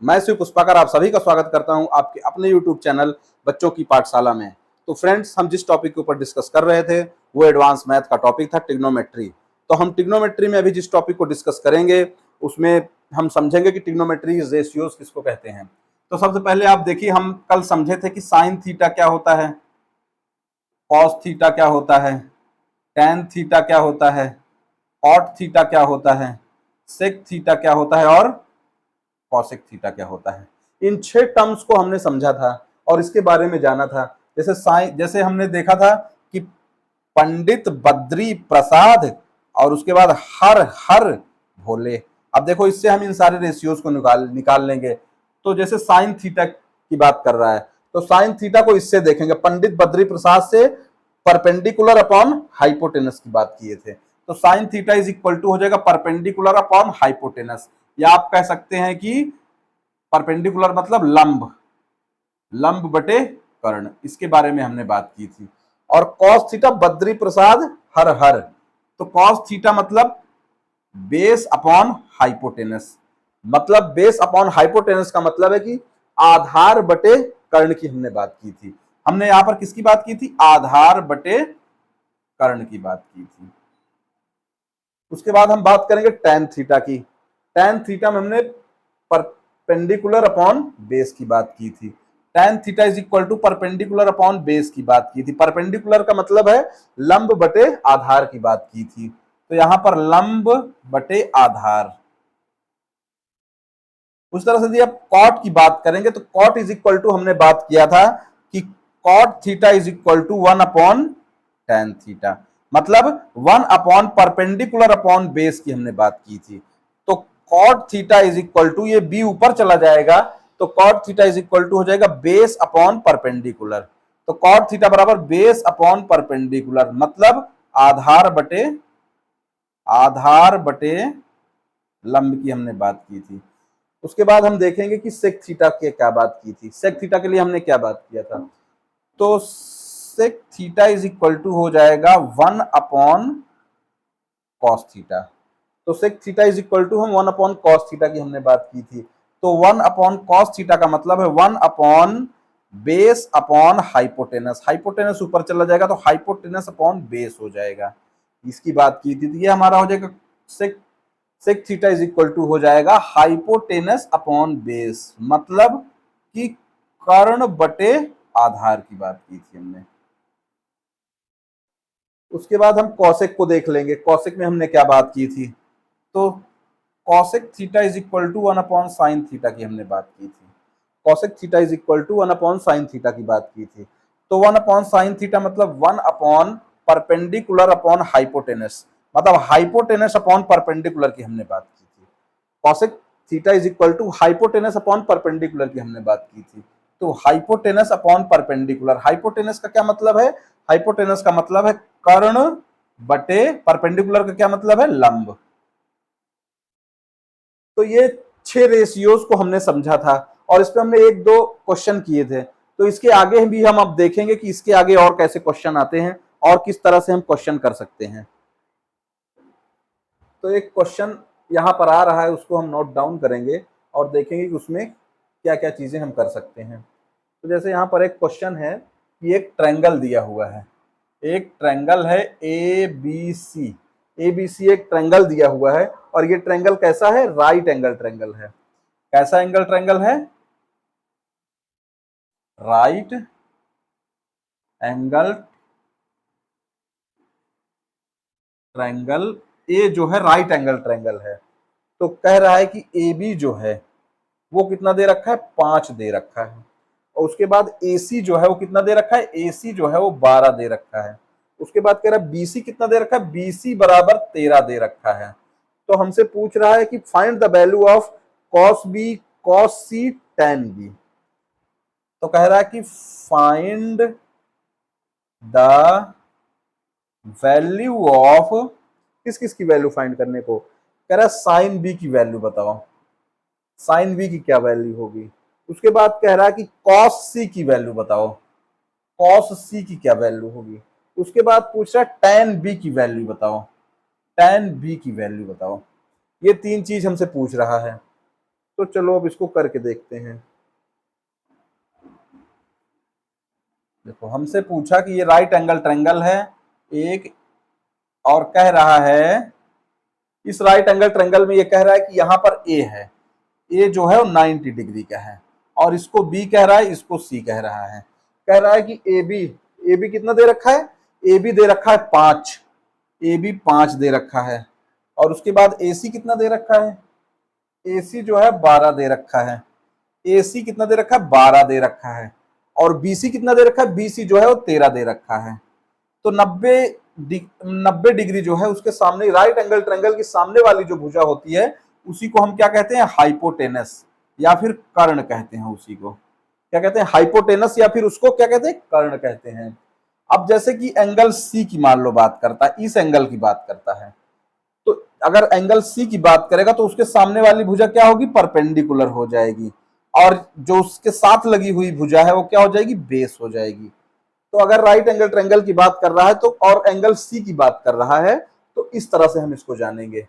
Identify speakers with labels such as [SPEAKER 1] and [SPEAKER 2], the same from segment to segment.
[SPEAKER 1] मैं शिव पुष्पाकर आप सभी का स्वागत करता हूं आपके अपने YouTube चैनल बच्चों की पाठशाला में। तो फ्रेंड्स, हम जिस टॉपिक के ऊपर डिस्कस कर रहे थे वो एडवांस मैथ का टॉपिक था ट्रिग्नोमेट्री। तो हम ट्रिग्नोमेट्री में अभी जिस टॉपिक को डिस्कस करेंगे उसमें हम समझेंगे कि ट्रिग्नोमेट्री रेशियोज किसको कहते हैं। तो सबसे पहले आप देखिए, हम कल समझे थे कि साइन थीटा क्या होता है, कॉस थीटा क्या होता है, टैन थीटा क्या होता है, कॉट थीटा क्या होता है, सेक थीटा क्या होता है और कॉसेक थीटा क्या होता है। इन 6 टर्म्स को हमने समझा था और इसके बारे में जाना था। जैसे हमने देखा था कि पंडित बद्री प्रसाद और उसके बाद हर हर भोले। अब देखो, इससे हम इन सारे रेशियोज को निकाल लेंगे। तो जैसे साइन थीटा की बात कर रहा है तो साइन थीटा को इससे देखेंगे, पंडित बद्री प्रसाद से परपेंडिकुलर अपॉन हाइपोटेनस की बात किए थे। तो sine theta is equal to हो जाएगा परपेंडिकुलर अपॉन हाइपोटेनस, या आप कह सकते हैं कि परपेंडिकुलर मतलब लंब, लंब बटे कर्ण। इसके बारे में हमने बात की थी। और कॉस थीटा बद्री प्रसाद हर हर, तो कॉस थीटा मतलब बेस अपॉन हाइपोटेनस, मतलब बेस अपॉन हाइपोटेनस का मतलब है कि आधार बटे कर्ण की हमने बात की थी। हमने यहां पर किसकी बात की थी? आधार बटे कर्ण की बात की थी। उसके बाद हम बात करेंगे टैन थीटा की। टैन थीटा में हमने परपेंडिकुलर अपॉन बेस की बात की थी। Tan theta is equal to perpendicular upon base की बात की थी। परपेंडिकुलर का मतलब है लंब बटे आधार की बात की थी। तो यहां पर लंब बटे आधार। उस तरह से यदि आप कॉट की बात करेंगे तो कॉट इज इक्वल टू हमने बात किया था कि cot theta is equal to 1 upon tan theta, मतलब 1 अपॉन परपेंडिकुलर अपॉन बेस की हमने बात की थी। तो cot theta is equal to, ये बी ऊपर चला जाएगा तो cot theta is equal to हो जाएगा बेस अपॉन परपेंडिकुलर। तो कॉट थीटा बराबर बेस अपॉन परपेंडिकुलर, मतलब आधार बटे लंब की हमने बात की थी। उसके बाद हम देखेंगे कि सेक थीटा की क्या बात की थी। सेक थीटा के लिए हमने क्या बात किया था? तो sec theta is equal to हो जाएगा 1 अपॉन कॉस थीटा। तो sec theta is equal to हम 1 अपॉन कॉस थीटा की हमने बात की थी। तो 1 अपॉन कॉस थीटा का मतलब है 1 upon base upon hypotenuse. Hypotenuse ऊपर चला जाएगा तो हाइपोटेनस अपॉन बेस हो जाएगा, इसकी बात की थी। तो ये हमारा हो जाएगा sec theta is equal to हो जाएगा हाइपोटेनस अपॉन बेस, मतलब कि कर्ण बटे आधार की बात की थी हमने। उसके बाद हम कॉसेक को देख लेंगे। कॉसेक में हमने क्या बात की थी? तो cosec theta is equal to 1 upon sine theta की हमने बात की थी। Cosec theta is equal to 1 upon sine theta की बात की थी। तो 1 अपॉन साइन थीटा मतलब 1 अपॉन परपेंडिकुलर अपॉन हाइपोटेनस, मतलब हाइपोटेनस अपॉन परपेंडिकुलर की हमने बात की थी। Cosec theta is equal to hypotenuse upon perpendicular की हमने बात की थी। तो हाइपोटेनस अपॉन परपेंडिकुलर, हाइपोटेनस का क्या मतलब है? हाइपोटेनस का मतलब है कर्ण बटे परपेंडिकुलर का क्या मतलब है? लंब। तो ये 6 रेशियोज को हमने समझा था और इस पे हमने 1-2 क्वेश्चन किए थे। तो इसके आगे भी हम अब देखेंगे कि इसके आगे और कैसे क्वेश्चन आते हैं और किस तरह से हम क्वेश्चन कर सकते हैं। तो एक क्वेश्चन यहाँ पर आ रहा है, उसको हम नोट डाउन करेंगे और देखेंगे कि उसमें क्या क्या चीजें हम कर सकते हैं। तो जैसे यहाँ पर एक क्वेश्चन है कि एक ट्रायंगल दिया हुआ है। एक ट्रायंगल है ए बी सी। ए बी सी एक ट्रायंगल दिया हुआ है और ये ट्रायंगल कैसा है? राइट एंगल ट्रायंगल है। कैसा एंगल ट्रायंगल है? Right angle triangle. ए जो है राइट एंगल ट्रायंगल है। तो कह रहा है कि ए बी जो है वो कितना दे रखा है? 5 दे रखा है। और उसके बाद AC जो है वो कितना दे रखा है? AC जो है वो 12 दे रखा है। उसके बाद कह रहा है BC कितना दे रखा है? BC बराबर 13 दे रखा है। तो हमसे पूछ रहा है कि find the value of cos B cos C tan B। तो कह रहा है कि फाइंड द वैल्यू ऑफ, किस किस की वैल्यू फाइंड करने को कह रहा है? साइन B की वैल्यू बताओ। साइन B की क्या वैल्यू होगी? उसके बाद कह रहा है कि cos C की वैल्यू बताओ। cos C की क्या वैल्यू होगी? उसके बाद पूछ रहा है tan B की वैल्यू बताओ। tan B की वैल्यू बताओ। ये 3 चीज हमसे पूछ रहा है। तो चलो अब इसको करके देखते हैं। देखो हमसे पूछा कि ये राइट एंगल ट्रायंगल है एक, और कह रहा है इस राइट एंगल ट्रायंगल में ये कह रहा है कि यहाँ पर ए है, ए जो है वो 90 डिग्री का है, और इसको बी कह रहा है, इसको सी कह रहा है। कह रहा है कि ए बी कितना दे रखा है, ए बी दे रखा है 5, ए बी 5 दे रखा है, और उसके बाद ए सी कितना दे रखा है, ए सी जो है 12 दे रखा है, ए सी कितना दे रखा है 12 दे रखा है, और बी सी कितना दे रखा है, बी सी जो है वो 13 दे रखा है। तो 90 डिग्री जो है उसके सामने, राइट एंगल ट्रायंगल की सामने वाली जो भुजा होती है उसी को हम क्या कहते हैं, हाइपोटेनस या फिर कर्ण कहते हैं। उसी को क्या कहते हैं, हाइपोटेनस, या फिर उसको क्या कहते हैं, कर्ण कहते हैं। अब जैसे कि एंगल सी की मान लो बात करता है, इस एंगल की बात करता है, तो अगर एंगल सी की बात करेगा तो उसके सामने वाली भुजा क्या होगी, परपेंडिकुलर हो जाएगी, और जो उसके साथ लगी हुई भुजा है वो क्या हो जाएगी, बेस हो जाएगी। तो अगर राइट एंगल ट्रायंगल की बात कर रहा है तो, और एंगल सी की बात कर रहा है, तो इस तरह से हम इसको जानेंगे।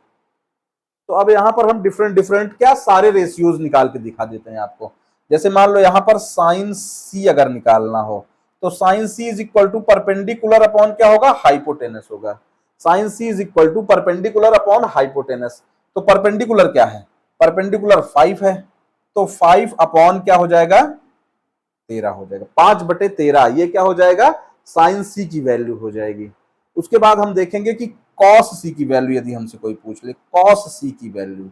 [SPEAKER 1] तो अब यहाँ पर हम डिफरेंट डिफरेंट क्या सारे रेशियोज निकाल के दिखा देते हैं आपको। जैसे मान लो यहाँ पर साइन सी अगर निकालना हो तो sine C is equal to perpendicular upon क्या होगा, हाइपोटेनस होगा। Sine C is equal to perpendicular upon hypotenuse. तो परपेंडिकुलर क्या है, परपेंडिकुलर 5 है, तो 5 अपॉन क्या हो जाएगा, 13 हो जाएगा, 5/13, ये क्या हो जाएगा, साइन सी की वैल्यू हो जाएगी। उसके बाद हम देखेंगे कि कॉस सी की वैल्यू, यदि हमसे कोई पूछ ले कॉस सी की वैल्यू,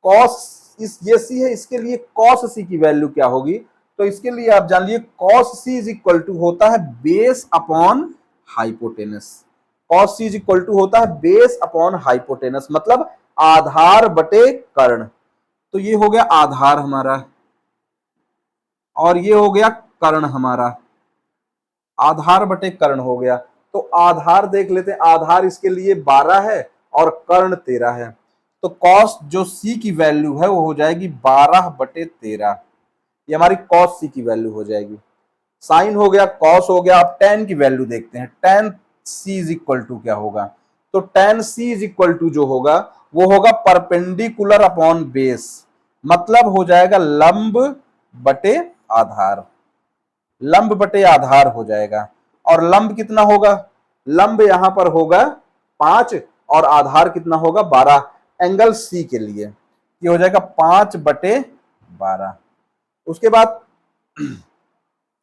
[SPEAKER 1] कॉस इस ये सी है, इसके लिए कॉस सी की वैल्यू क्या होगी, तो इसके लिए आप जान लीजिए cos C is equal to होता है base upon hypotenuse. Cos C is equal to होता है बेस अपॉन हाइपोटेनस, मतलब आधार बटे कर्ण। तो ये हो गया आधार हमारा, और ये हो गया कर्ण हमारा, आधार बटे कर्ण हो गया। तो आधार देख लेते हैं, आधार इसके लिए 12 है और कर्ण 13 है। तो कॉस जो सी की वैल्यू है वो हो जाएगी 12/13, ये हमारी कॉस सी की वैल्यू हो जाएगी। साइन हो गया, कॉस हो गया। अब टेन की वैल्यू देखते हैं, tan C is equal to क्या होगा, तो tan C is equal to जो होगा वो होगा परपेंडिकुलर अपॉन बेस, मतलब हो जाएगा लंब बटे आधार, लंब बटे आधार हो जाएगा। और लंब कितना होगा, लंब यहां पर होगा 5 और आधार कितना होगा 12, एंगल सी के लिए ये हो जाएगा 5/12। उसके बाद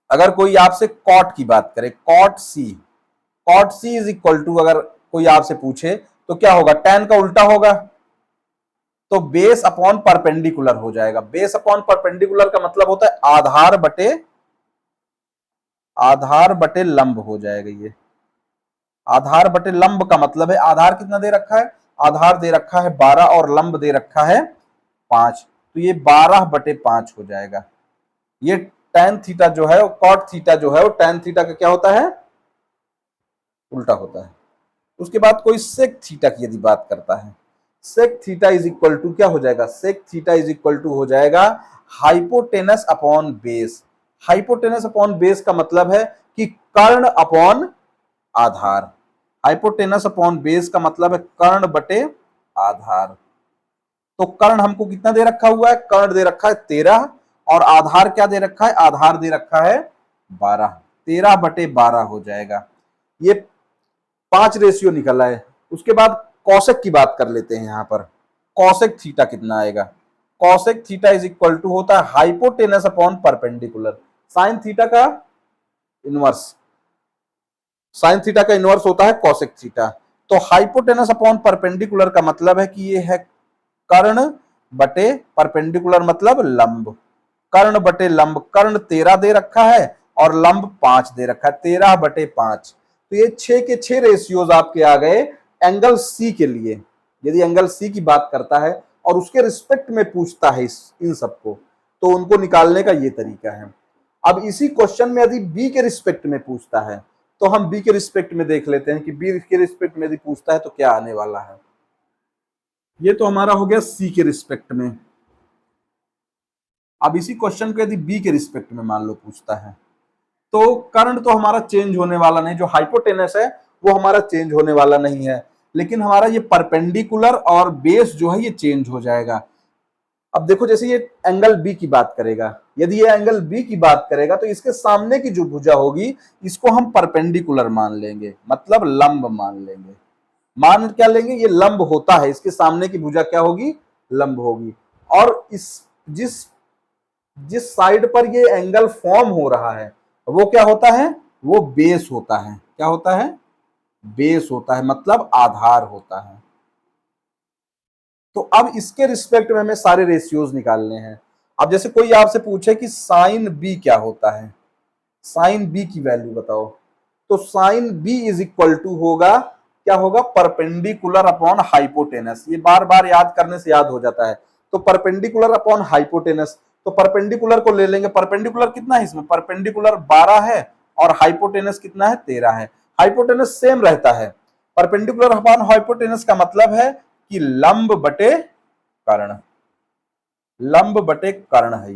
[SPEAKER 1] अगर कोई आपसे कॉट की बात करे, cot C is equal to, अगर कोई आपसे पूछे तो क्या होगा, टेन का उल्टा होगा, तो बेस अपॉन परपेंडिकुलर हो जाएगा। बेस अपॉन परपेंडिकुलर का मतलब होता है आधार बटे लंब हो जाएगा। ये आधार बटे लंब का मतलब है, आधार कितना दे रखा है, आधार दे रखा है 12 और लंब दे रखा है 5, तो ये 12/5 हो जाएगा। ये tan थीटा जो है, कॉट थीटा जो है वो tan थीटा का क्या होता है, उल्टा होता है। उसके बाद कोई सेक थीटा की यदि बात करता है, sec theta is equal to क्या हो जाएगा, sec theta is equal to हो जाएगा hypotenuse upon base. Hypotenuse upon base का मतलब है कि कर्ण अपॉन आधार, हाइपोटेनस अपॉन बेस का मतलब है कर्ण बटे आधार। तो कर्ण हमको कितना दे रखा हुआ है, कर्ण दे रखा है 13, और आधार क्या दे रखा है, आधार दे रखा है 12, 13/12 हो जाएगा। ये 5 रेशियो निकला है। उसके बाद कौशिक की बात कर लेते हैं। यहाँ पर कौशिक थीटा कितना आएगा, cosec theta is equal to होता है hypotenuse upon perpendicular, sine theta का इनवर्स, साइन थीटा का इनवर्स होता है कौशिक थीटा। तो हाइपोटेनस अपॉन परपेंडिकुलर का मतलब है कि ये है कर्ण बटे परपेंडिकुलर मतलब लंब, कर्ण बटे लंब, कर्ण 13 दे रखा है और लंब 5 दे रखा है, 13/5। तो ये 6 के 6 रेशियोज आपके आ गए एंगल सी के लिए। यदि एंगल सी की बात करता है और उसके रिस्पेक्ट में पूछता है इन सबको, तो उनको निकालने का ये तरीका है। अब इसी क्वेश्चन में यदि बी के रिस्पेक्ट में पूछता है तो हम बी के रिस्पेक्ट में देख लेते हैं कि बी के रिस्पेक्ट में यदि पूछता है तो क्या आने वाला है। ये तो हमारा हो गया सी के रिस्पेक्ट में। अब इसी क्वेश्चन को यदि बी के रिस्पेक्ट में मान लो पूछता है, तो कर्ण तो हमारा चेंज होने वाला नहीं, जो हाइपोटेनस है वो हमारा चेंज होने वाला नहीं है, लेकिन हमारा ये परपेंडिकुलर और बेस जो है ये चेंज हो जाएगा। अब देखो जैसे ये एंगल बी की बात करेगा, यदि ये एंगल बी की बात करेगा तो इसके सामने की जो भुजा होगी इसको हम परपेंडिकुलर मान लेंगे, मतलब लंब मान लेंगे। मान क्या लेंगे, ये लंब होता है, इसके सामने की भुजा क्या होगी, लंब होगी। और इस जिस जिस साइड पर ये एंगल फॉर्म हो रहा है वो क्या होता है, वो बेस होता है। क्या होता है, बेस होता है, मतलब आधार होता है। तो अब इसके रिस्पेक्ट में हमें सारे रेशियोज निकालने हैं। अब जैसे कोई आपसे पूछे कि साइन बी क्या होता है, साइन बी की वैल्यू बताओ, तो sine B is equal to होगा, क्या होगा, परपेंडिकुलर अपॉन हाइपोटेनस। ये बार बार याद करने से याद हो जाता है। तो परपेंडिकुलर अपॉन हाइपोटेनस, तो परपेंडिकुलर को ले लेंगे। परपेंडिकुलर कितना है इसमें, परपेंडिकुलर 12 है और हाइपोटेनस कितना है, 13 है। हाइपोटेनस सेम रहता है। परपेंडिकुलर अपॉन हाइपोटेनस का मतलब है कि लंब बटे कर्ण, लंब बटे कर्ण है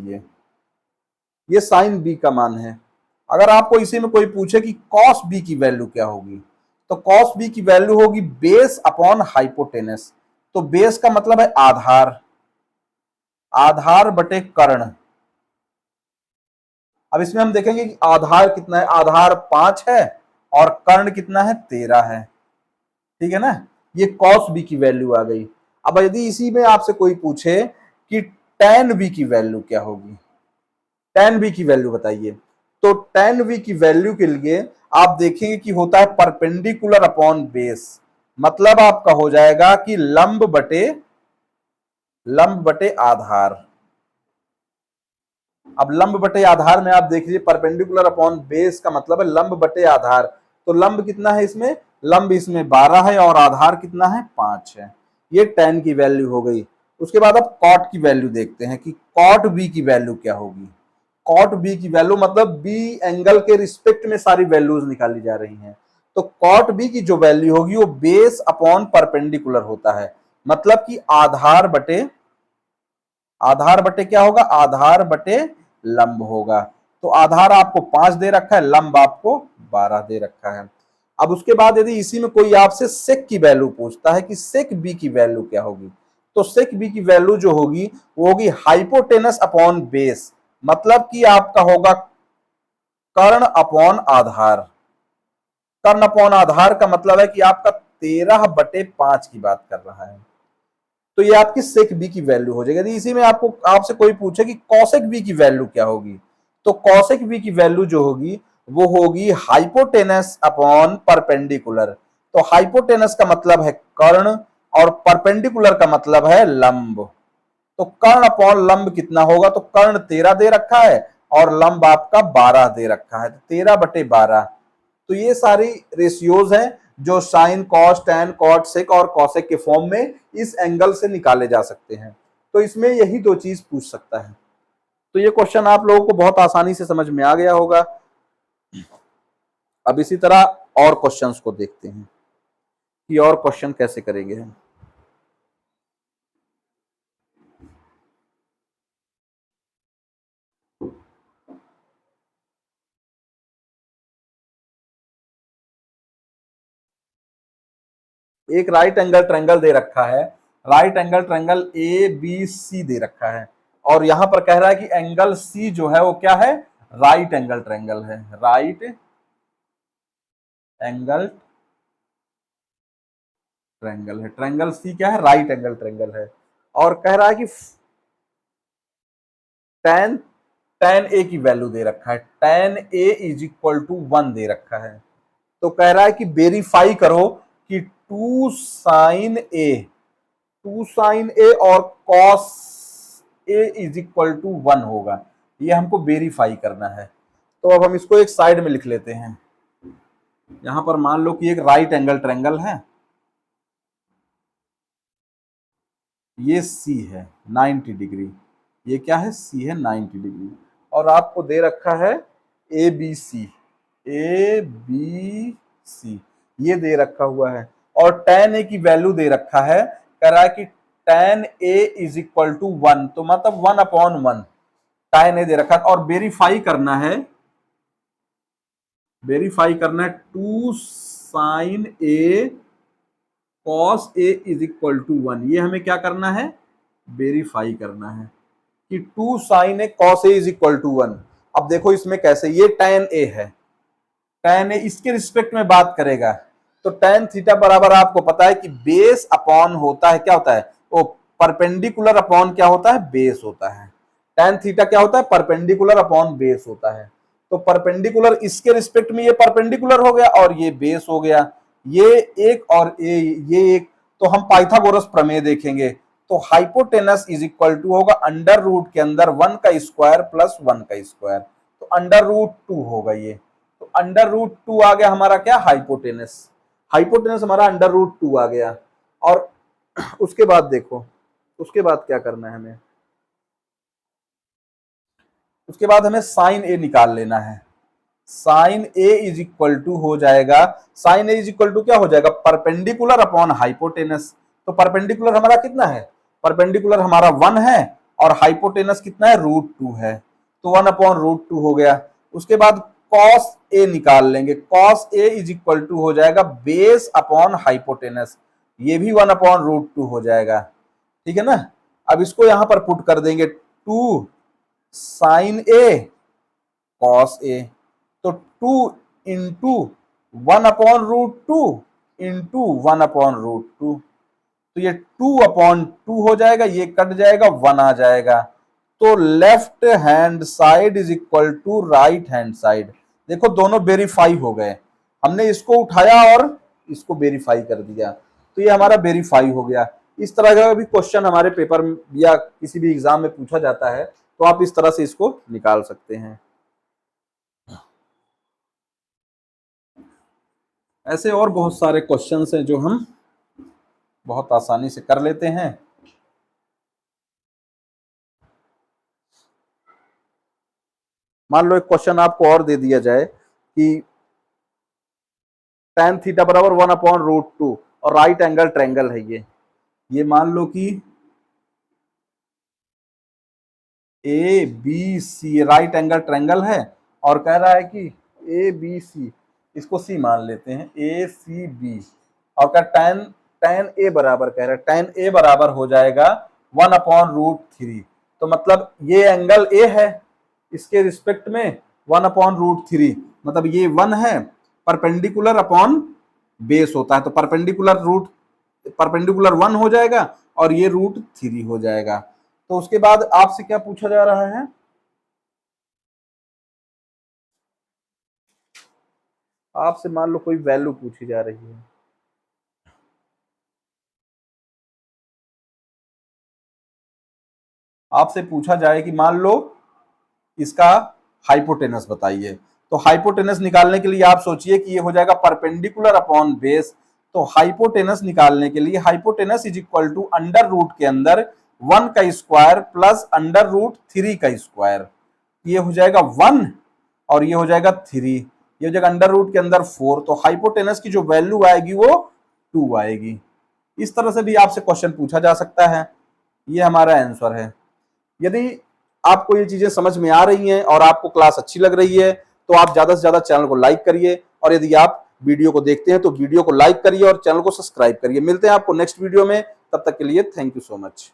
[SPEAKER 1] ये साइन बी का मान है। अगर आपको इसी में कोई पूछे कि कॉस बी की वैल्यू क्या होगी, तो कॉस बी की वैल्यू होगी बेस अपॉन हाइपोटेनस। तो बेस का मतलब है आधार, आधार बटे कर्ण। अब इसमें हम देखेंगे कि आधार कितना है, आधार 5 है और कर्ण कितना है, 13 है। ठीक है ना, ये कॉस बी की वैल्यू आ गई। अब यदि इसी में आपसे कोई पूछे कि tan बी की वैल्यू क्या होगी, tan बी की वैल्यू बताइए, तो tan बी की वैल्यू के लिए आप देखेंगे कि होता है परपेंडिकुलर अपॉन बेस, मतलब आपका हो जाएगा कि लंब बटे आधार। अब लंब बटे आधार में आप देख लीजिए, परपेंडिकुलर अपॉन बेस का मतलब है लंब बटे आधार। तो लंब कितना है इसमें, लंब इसमें 12 है और आधार कितना है, 5 है। ये tan की वैल्यू हो गई। उसके बाद अब cot की वैल्यू देखते हैं कि cot b की वैल्यू क्या होगी। cot b की वैल्यू मतलब b एंगल के रिस्पेक्ट में सारी वैल्यूज निकाली जा रही हैं। तो cot b की जो वैल्यू होगी वो बेस अपॉन परपेंडिकुलर होता है, मतलब कि आधार बटे क्या होगा, आधार बटे लंब होगा। तो आधार आपको 5 दे रखा है, लंब आपको 12 दे रखा है। अब उसके बाद यदि इसी में कोई आपसे सेक की वैल्यू पूछता है कि सेक बी की वैल्यू क्या होगी, तो सेक बी की वैल्यू जो होगी वो होगी हाइपोटेनस अपॉन बेस, मतलब कि आपका होगा कर्ण अपॉन आधार। कर्ण अपॉन आधार का मतलब है कि आपका 13/5 की बात कर रहा है। तो ये आपकी सेक बी की वैल्यू हो जाएगी। यदि इसी में आपको आपसे कोई पूछे कि कॉसेक बी की वैल्यू क्या होगी, तो कॉसेक बी की वैल्यू जो होगी वो होगी हाइपोटेनस अपॉन परपेंडिकुलर। तो हाइपोटेनस का मतलब है कर्ण और परपेंडिकुलर का मतलब है लंब। तो कर्ण अपॉन लंब कितना होगा, तो कर्ण 13 दे रखा है और लंब आपका 12 दे रखा है, तो 13/12। तो ये सारी रेशियोज हैं जो साइन, कॉस, टैन, कॉट, सेक और कॉसेक के फॉर्म में इस एंगल से निकाले जा सकते हैं। तो इसमें यही दो चीज पूछ सकता है। तो ये क्वेश्चन आप लोगों को बहुत आसानी से समझ में आ गया होगा। अब इसी तरह और क्वेश्चंस को देखते हैं कि और क्वेश्चन कैसे करेंगे हम। एक राइट एंगल ट्रायंगल दे रखा है, right angle triangle A B C दे रखा है, और यहां पर कह रहा है कि एंगल सी जो है वो क्या है, राइट एंगल ट्रायंगल है, राइट एंगल ट्रायंगल है। ट्रायंगल सी क्या है, राइट एंगल ट्रायंगल है। और कह रहा है कि tan tan ए की वैल्यू दे रखा है, tan A is equal to 1 दे रखा है। तो कह रहा है कि वेरीफाई करो कि 2 sin a और cos a is equal to 1 होगा। ये हमको वेरीफाई करना है। तो अब हम इसको एक साइड में लिख लेते हैं। यहां पर मान लो कि एक राइट एंगल ट्रायंगल है, ये सी है 90 डिग्री, ये क्या है, सी है 90 डिग्री, और आपको दे रखा है ए बी सी, ए बी सी ये दे रखा हुआ है, और tan ए की वैल्यू दे रखा है। कह रहा है कि tan A is equal to 1, तो मतलब 1/1 tan ए दे रखा है। और वेरीफाई करना है 2 sin a cos a is equal to 1, ये हमें क्या करना है, वेरीफाई करना है कि 2 sin a cos a is equal to 1। अब देखो इसमें कैसे, ये tan a है, tan a इसके रिस्पेक्ट में बात करेगा तो tan थीटा बराबर आपको पता है कि बेस अपॉन होता है, क्या होता है वो, परपेंडिकुलर अपॉन क्या होता है, बेस होता है। tan थीटा क्या होता है, परपेंडिकुलर अपॉन बेस होता है। तो परपेंडिकुलर इसके रिस्पेक्ट में ये परपेंडिकुलर हो गया और ये बेस हो गया, ये एक और ये एक। तो हम पाइथागोरस प्रमेय देखेंगे तो हाइपोटेनस इज इक्वल टू होगा अंडर रूट के अंदर 1 का स्क्वायर प्लस 1 का स्क्वायर, तो अंडर रूट 2 होगा ये। तो अंडर रूट 2 आ गया हमारा क्या, हाइपोटेनस। हाइपोटेनस हमारा अंडर रूट 2 आ गया। और उसके बाद देखो, उसके बाद क्या करना है हमें, उसके बाद हमें साइन ए निकाल लेना है। Sine A is equal to हो जाएगा, sine A is equal to क्या हो जाएगा, परपेंडिकुलर अपॉन हाइपोटेनस। तो परपेंडिकुलर हमारा कितना है, परपेंडिकुलर हमारा 1 है और हाइपोटेनस कितना है, रूट 2 है, तो 1 अपॉन रूट 2 हो गया। उसके बाद कॉस ए निकाल लेंगे, cos A is equal to हो जाएगा बेस अपॉन हाइपोटेनस, ये भी 1 अपॉन रूट 2 हो जाएगा, ठीक है ना। अब इसको यहां पर पुट कर देंगे, 2 साइन ए कॉस ए, तो 2 into 1 upon root 2 into 1 upon root 2, तो ये 2 अपॉन 2 हो जाएगा, ये कट जाएगा, 1 आ जाएगा। तो left hand side is equal to right hand side. देखो दोनों वेरीफाई हो गए, हमने इसको उठाया और इसको वेरीफाई कर दिया, तो ये हमारा वेरीफाई हो गया। इस तरह का भी क्वेश्चन हमारे पेपर में या किसी भी एग्जाम में पूछा जाता है, तो आप इस तरह से इसको निकाल सकते हैं। ऐसे और बहुत सारे क्वेश्चंस हैं जो हम बहुत आसानी से कर लेते हैं। मान लो एक क्वेश्चन आपको और दे दिया जाए कि tan थीटा बराबर 1 अपॉन रूट 2 और राइट एंगल ट्रायंगल है ये मान लो कि A B C right angle triangle है और कह रहा है कि ए बी सी, इसको सी मान लेते हैं, ए सी बी, और क्या tan ए बराबर कह रहा है, tan ए बराबर हो जाएगा 1 अपॉन रूट 3। तो मतलब ये एंगल ए है, इसके रिस्पेक्ट में 1 अपॉन रूट 3, मतलब ये 1 है, परपेंडिकुलर अपॉन बेस होता है, तो परपेंडिकुलर 1 हो जाएगा और ये रूट 3 हो जाएगा। तो उसके बाद आपसे क्या पूछा जा रहा है, आपसे मान लो कोई वैल्यू पूछी जा रही है, आपसे पूछा जाए कि मान लो इसका हाइपोटेनस बताइए, तो हाइपोटेनस निकालने के लिए आप सोचिए कि ये हो जाएगा परपेंडिकुलर अपॉन बेस। तो हाइपोटेनस निकालने के लिए hypotenuse is equal to under root के अंदर 1 का स्क्वायर प्लस अंडर रूट 3 का स्क्वायर, ये हो जाएगा 1 और ये हो जाएगा 3, ये हो जाएगा अंडर रूट के अंदर 4। तो हाइपोटेनस की जो वैल्यू आएगी वो 2 आएगी। इस तरह से भी आपसे क्वेश्चन पूछा जा सकता है, ये हमारा आंसर है। यदि आपको ये चीजें समझ में आ रही हैं और आपको क्लास अच्छी लग रही है तो आप ज्यादा से ज्यादा चैनल को लाइक करिए, और यदि आप वीडियो को देखते हैं तो वीडियो को लाइक करिए और चैनल को सब्सक्राइब करिए। मिलते हैं आपको नेक्स्ट वीडियो में, तब तक के लिए थैंक यू सो मच।